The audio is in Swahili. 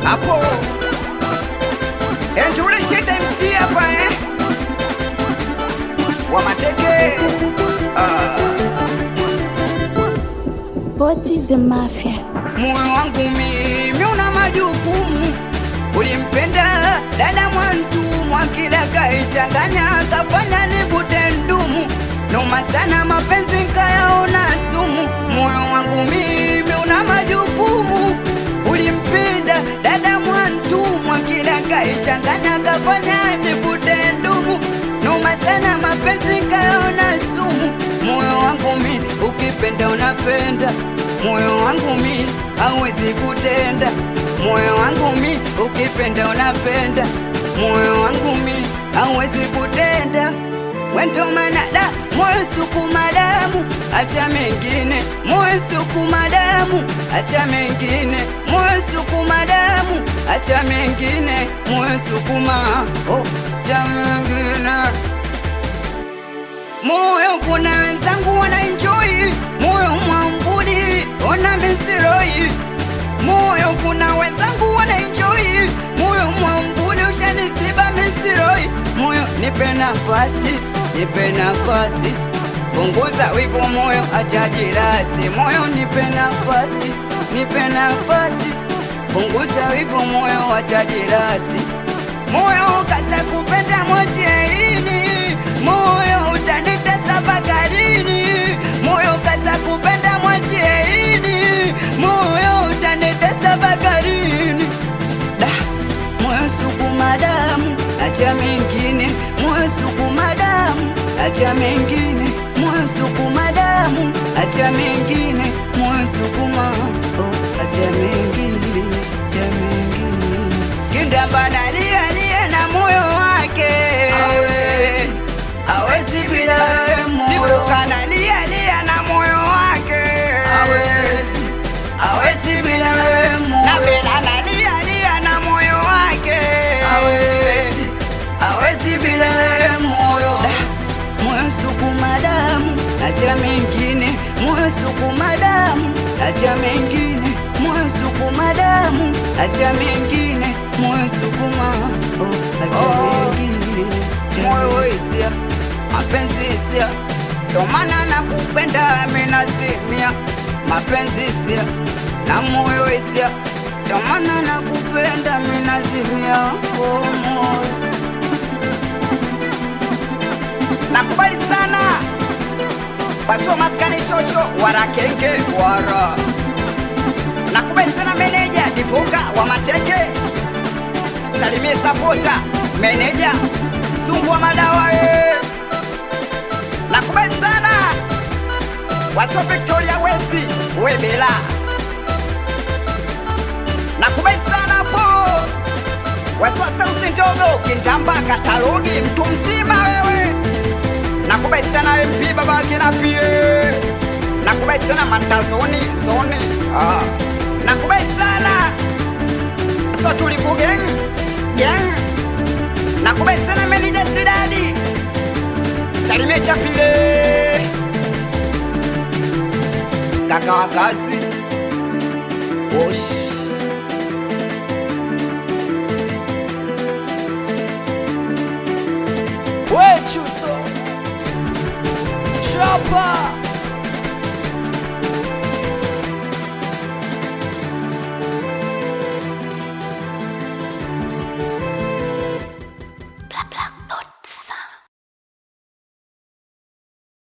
hapo Endule shete MC hapa wa mateke Boti the Mafia. Moyo wangu mimi una majukumu, ulimpenda dada mwantumwa, kila kaichanganya kafanya nivute ndumu, noma sana mapenzi kayaona sumu. Moyo wangu mimi una majukumu, ulimpenda dada mwantumwa, kila kaichanganya kafanya nivute ndumu, noma sana mapenzi kayaona sumu. Moyo wangu mimi ukipenda unapenda, moyo wangu mi hawezi kutenda, moyo wangu mi ukipenda unapenda, moyo wangu mi hawezi kutenda. Wendo manada moyo sukuma damu, acha mengine moyo sukuma damu, acha mengine moyo sukuma damu, acha mengine moyo sukuma acha mengine. Moyo kuna wenzangu wana enjoy, moyo mwambudi ona misiroi. Moyo kuna wenzangu wana enjoy, moyo mwambudi ushanisiba misiroi. Moyo nipe nafasi, nipe nafasi, punguza wivu moyo acha jirasi. Moyo nipe nafasi, nipe nafasi, punguza wivu moyo acha jirasi. Moyo kaza kupenda mocheini, moyo utanita sabagarini. Moyo kaza kupenda mocheini, moyo utanita sabagarini. Da, moyo sukuma damu, acha mengine, moyo sukuma damu, acha mengine, moyo sukuma damu, acha mengine, moyo sukuma acha mengine, acha mengine. Kindamba nalia na moyo wake, hawezi bila moyo. Nivuka nalia na moyo wake, hawezi bila moyo. Na Bella nalia na moyo wake, hawezi bila moyo. Moyo sukuma damu, acha mengine, moyo sukuma damu, acha mengine, moyo sukuma damu, acha mengine, moyo sukuma acha mengine. Moyo isia mapenzi isia, ndo maana nakupenda mimi nasimia. Mapenzi isia na moyo isia, ndo maana nakupenda mimi nazimia. Moyo nakubali sana Pasua maskani chocho warakenge wara. Nakubali sana meneja Divoka wa mateke, salimie sapota meneja Sungu wa madawa Nakubali sana Waswa Victoria West Webela. Nakubali sana po Waswa Sauti Ndogo Kindamba Katalogi mtu mzima wewe. Nakubali sana MP babake na pie. Nakubali sana Mantazoni zoni Nakubali sana So tulifu gang. Nakubali sana Melida Sidadi, salimie Chapile kaka wa kazi Osh. Wechuso Chapa